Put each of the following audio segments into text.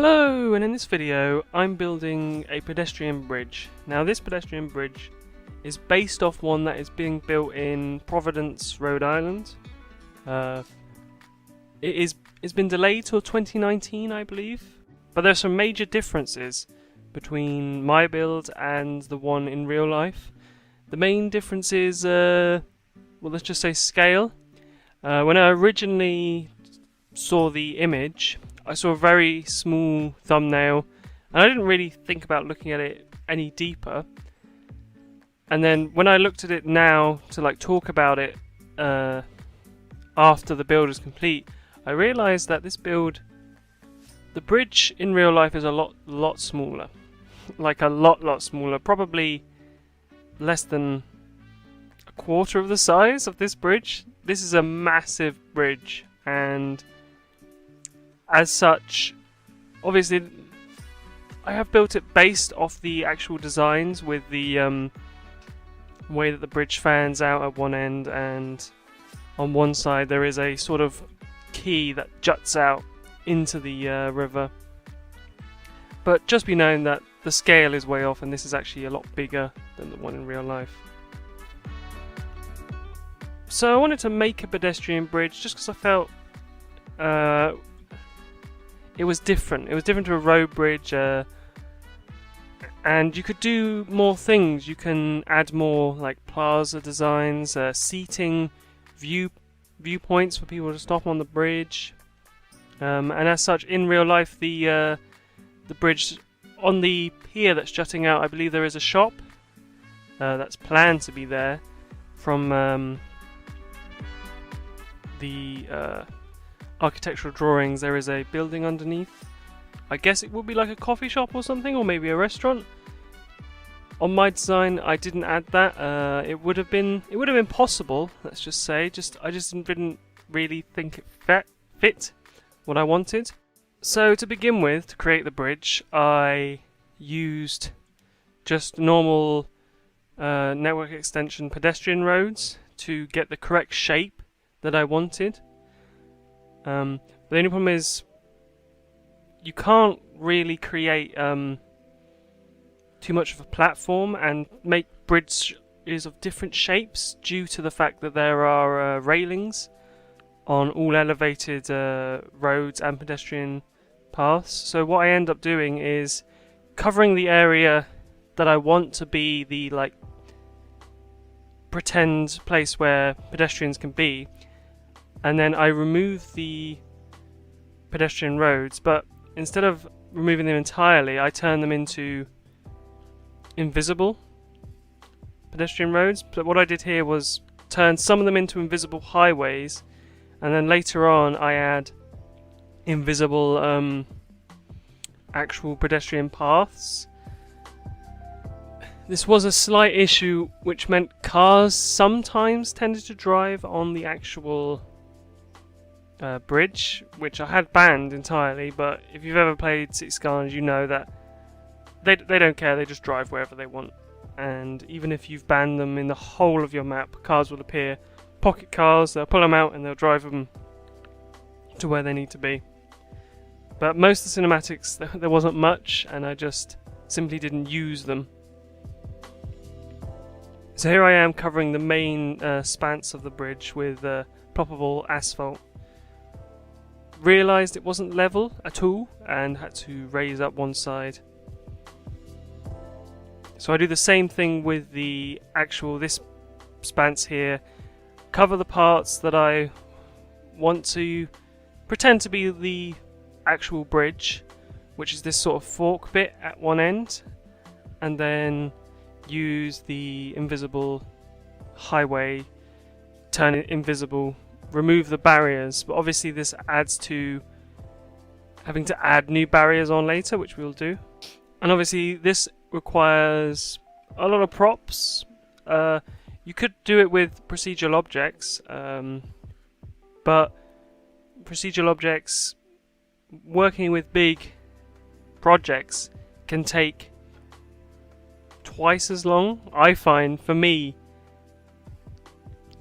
Hello, and in this video I'm building a pedestrian bridge. Now this pedestrian bridge is based off one that is being built in Providence, Rhode Island. It's been delayed till 2019, I believe, but there's some major differences between my build and the one in real life. The main difference is, well, let's just say scale. When I originally saw the image, I saw a very small thumbnail, and I didn't really think about looking at it any deeper. And then when I looked at it now to talk about it after the build is complete, I realised that this build, the bridge in real life is a lot smaller, like a lot smaller, probably less than a quarter of the size of this bridge. This is a massive bridge, and as such, obviously, I have built it based off the actual designs with the way that the bridge fans out at one end, and on one side there is a sort of quay that juts out into the river. But just be known that the scale is way off, and this is actually a lot bigger than the one in real life. So I wanted to make a pedestrian bridge just because I felt it was different. It was different to a road bridge, and you could do more things. You can add more plaza designs, seating, viewpoints for people to stop on the bridge, and as such, in real life, the bridge on the pier that's jutting out, I believe there is a shop that's planned to be there from the architectural drawings. There is a building underneath. I guess it would be like a coffee shop or something, or maybe a restaurant. On my design, I didn't add that. It would have been possible. Let's just say, I just didn't really think it fit what I wanted. So to begin with, to create the bridge, I used just normal network extension pedestrian roads to get the correct shape that I wanted. But the only problem is you can't really create too much of a platform and make bridges of different shapes due to the fact that there are railings on all elevated roads and pedestrian paths. So what I end up doing is covering the area that I want to be the pretend place where pedestrians can be, and then I remove the pedestrian roads, but instead of removing them entirely, I turn them into invisible pedestrian roads. But what I did here was turn some of them into invisible highways, and then later on I add invisible actual pedestrian paths. This was a slight issue, which meant cars sometimes tended to drive on the actual bridge, which I had banned entirely. But if you've ever played City Skylines, you know that they don't care. They just drive wherever they want, and even if you've banned them in the whole of your map, cars will appear. Pocket cars, they'll pull them out and they'll drive them to where they need to be. But most of the cinematics, there wasn't much, and I just simply didn't use them. So here I am covering the main spans of the bridge with ploppable asphalt. Realised it wasn't level at all and had to raise up one side. So I do the same thing with the this spans here. Cover the parts that I want to pretend to be the actual bridge, which is this sort of fork bit at one end, and then use the invisible highway, turn it invisible, remove the barriers. But obviously this adds to having to add new barriers on later, which we'll do. And obviously this requires a lot of props. You could do it with procedural objects, but procedural objects, working with big projects, can take twice as long. I find, for me,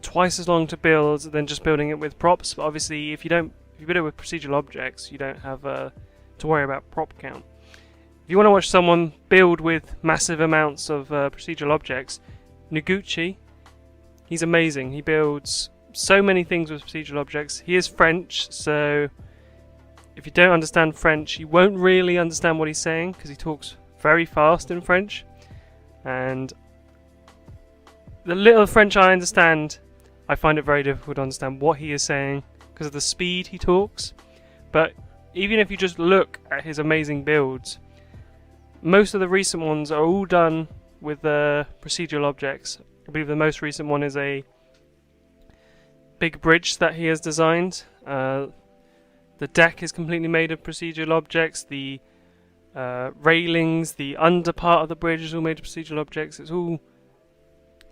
twice as long to build than just building it with props. But obviously, if you build it with procedural objects, you don't have to worry about prop count. If you want to watch someone build with massive amounts of procedural objects, Noguchi, he's amazing. He builds so many things with procedural objects. He is French, so if you don't understand French, you won't really understand what he's saying because he talks very fast in French. And the little French I understand, I find it very difficult to understand what he is saying because of the speed he talks. But even if you just look at his amazing builds, most of the recent ones are all done with procedural objects. I believe the most recent one is a big bridge that he has designed. The deck is completely made of procedural objects. The railings, the under part of the bridge is all made of procedural objects. It's all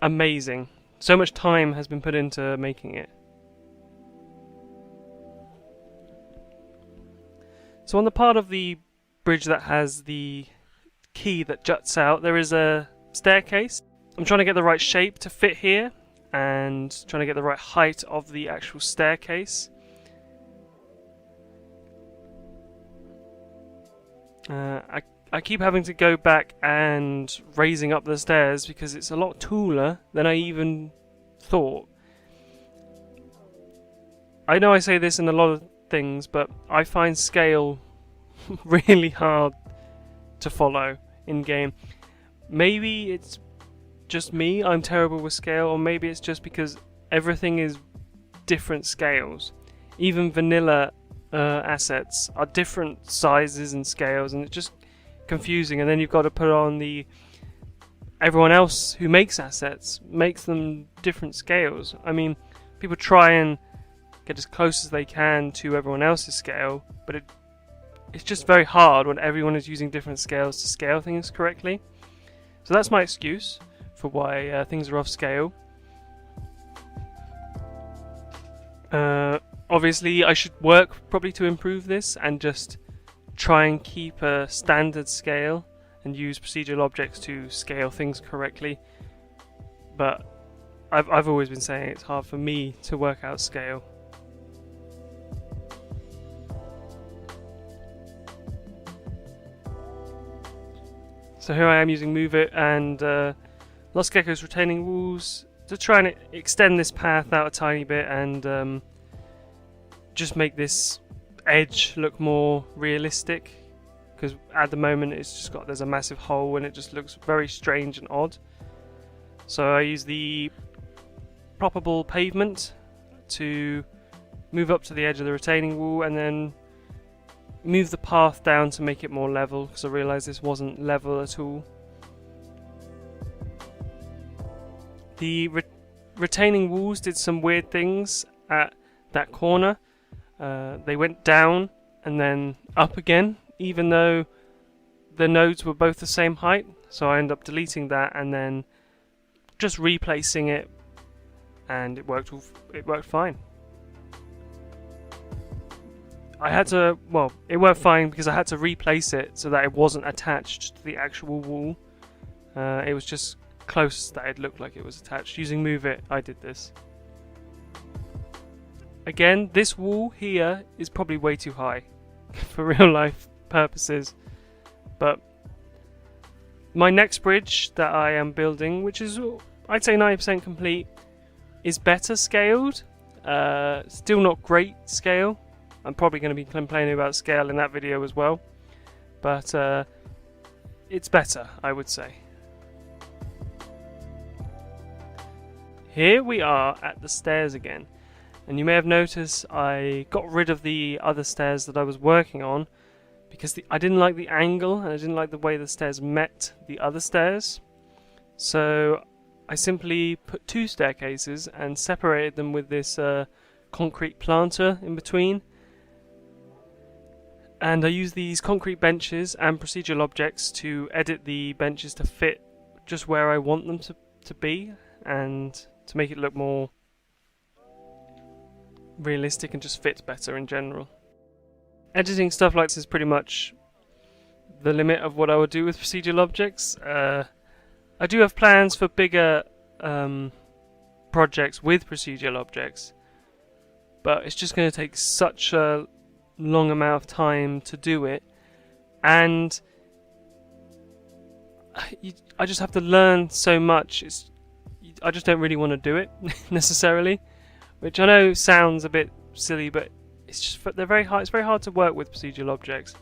amazing. So much time has been put into making it. So on the part of the bridge that has the key that juts out, there is a staircase. I'm trying to get the right shape to fit here and trying to get the right height of the actual staircase. I keep having to go back and raising up the stairs because it's a lot taller than I even thought. I know I say this in a lot of things, but I find scale really hard to follow in game. Maybe it's just me, I'm terrible with scale, or maybe it's just because everything is different scales. Even vanilla assets are different sizes and scales, and it's just confusing. And then you've got to put on everyone else who makes assets makes them different scales. I mean, people try and get as close as they can to everyone else's scale, but it's just very hard when everyone is using different scales to scale things correctly. So that's my excuse for why things are off scale. Obviously, I should work probably to improve this and just try and keep a standard scale and use procedural objects to scale things correctly. But I've always been saying it's hard for me to work out scale. So here I am using Move It and Lost Gecko's retaining walls to try and extend this path out a tiny bit and just make this edge look more realistic, because at the moment there's a massive hole and it just looks very strange and odd. So I use the proppable pavement to move up to the edge of the retaining wall and then move the path down to make it more level, because I realised this wasn't level at all. The retaining walls did some weird things at that corner. They went down and then up again, even though the nodes were both the same height. So I ended up deleting that and then just replacing it, and it worked fine. It worked fine because I had to replace it so that it wasn't attached to the actual wall. It was just close that it looked like it was attached. Using Move It, I did this. Again, this wall here is probably way too high for real life purposes. But my next bridge that I am building, which is I'd say 90% complete, is better scaled. Still not great scale. I'm probably going to be complaining about scale in that video as well. But it's better, I would say. Here we are at the stairs again. And you may have noticed I got rid of the other stairs that I was working on because I didn't like the angle and I didn't like the way the stairs met the other stairs. So I simply put two staircases and separated them with this concrete planter in between. And I use these concrete benches and procedural objects to edit the benches to fit just where I want them to be, and to make it look more realistic and just fit better in general. Editing stuff like this is pretty much the limit of what I would do with procedural objects. I do have plans for bigger projects with procedural objects, but it's just going to take such a long amount of time to do it and I just have to learn so much. I just don't really want to do it necessarily, which I know sounds a bit silly, but it's just they're very hard. It's very hard to work with procedural objects,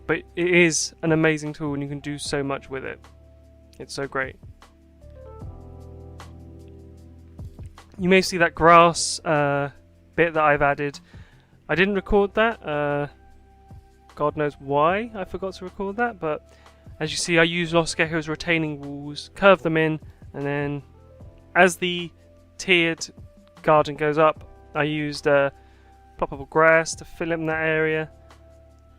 but it is an amazing tool, and you can do so much with it. It's so great. You may see that grass bit that I've added. I didn't record that. God knows why I forgot to record that, but as you see, I use Lost Gecko's retaining walls, curve them in, and then as the tiered garden goes up, I used ploppable grass to fill in that area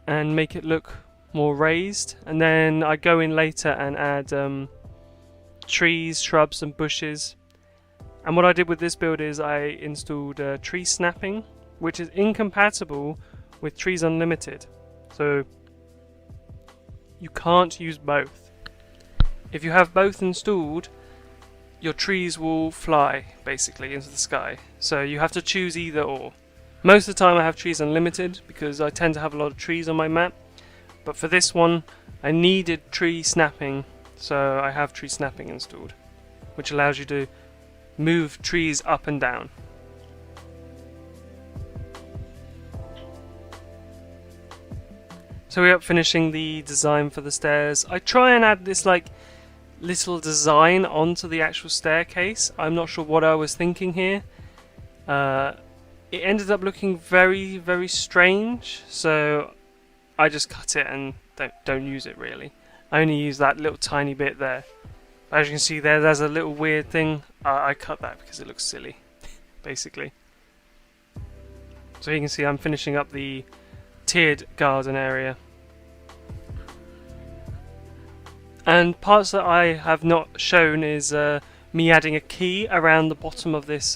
and make it look more raised. And then I go in later and add trees, shrubs, and bushes. And what I did with this build is I installed tree snapping, which is incompatible with Trees Unlimited. So you can't use both. If you have both installed, your trees will fly basically into the sky. So you have to choose either or. Most of the time I have Trees Unlimited because I tend to have a lot of trees on my map. But for this one I needed tree snapping, so I have tree snapping installed, which allows you to move trees up and down. So we're up finishing the design for the stairs. I try and add this like little design onto the actual staircase. I'm not sure what I was thinking here. It ended up looking very, very strange, so I just cut it and don't use it really. I only use that little tiny bit there. As you can see there's a little weird thing. I cut that because it looks silly, basically. So you can see I'm finishing up the tiered garden area. And parts that I have not shown is me adding a key around the bottom of this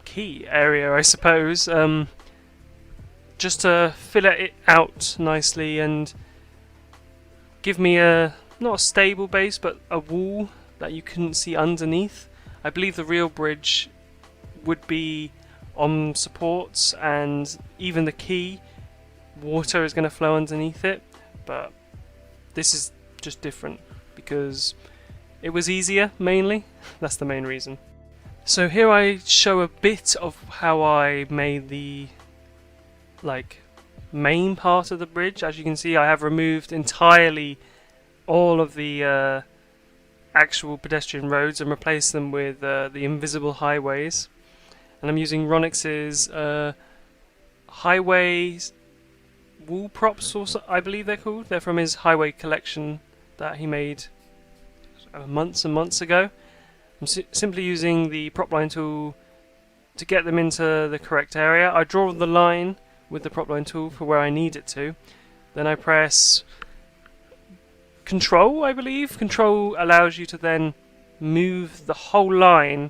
key area, I suppose, just to fill it out nicely and give me not a stable base but a wall that you couldn't see underneath. I believe the real bridge would be on supports, and even the key, water is going to flow underneath it, but this is just different because it was easier mainly. That's the main reason. So here I show a bit of how I made the main part of the bridge. As you can see, I have removed entirely all of the actual pedestrian roads and replaced them with the invisible highways. And I'm using Ronix's highway wall props, I believe they're called. They're from his highway collection that he made months and months ago. I'm simply using the prop line tool to get them into the correct area. I draw the line with the prop line tool for where I need it to. Then I press Control, I believe. Control allows you to then move the whole line,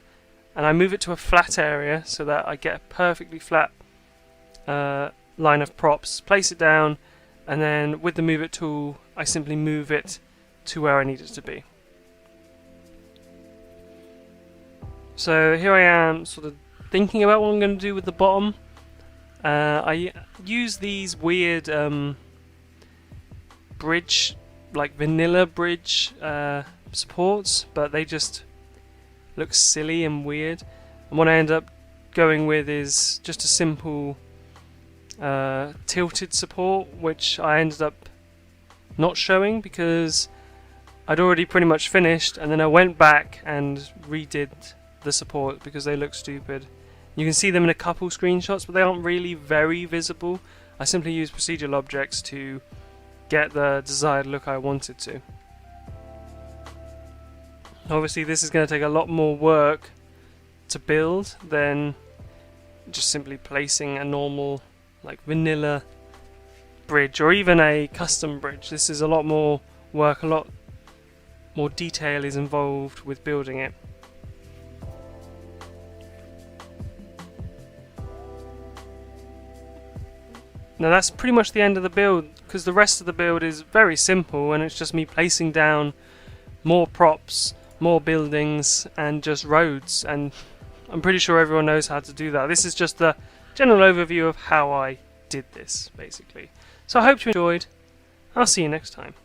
and I move it to a flat area so that I get a perfectly flat line of props, place it down, and then with the move it tool I simply move it to where I need it to be. So here I am sort of thinking about what I'm going to do with the bottom. I use these weird bridge, like vanilla bridge supports, but they just look silly and weird. And what I end up going with is just a simple tilted support, which I ended up not showing because I'd already pretty much finished, and then I went back and redid the support because they look stupid. You can see them in a couple screenshots, but they aren't really very visible. I simply use procedural objects to get the desired look I wanted to. Obviously this is going to take a lot more work to build than just simply placing a normal like vanilla bridge or even a custom bridge. This is a lot more work, a lot more detail is involved with building it. Now that's pretty much the end of the build, because the rest of the build is very simple and it's just me placing down more props, more buildings and just roads, and I'm pretty sure everyone knows how to do that. This is just general overview of how I did this, basically. So I hope you enjoyed. I'll see you next time.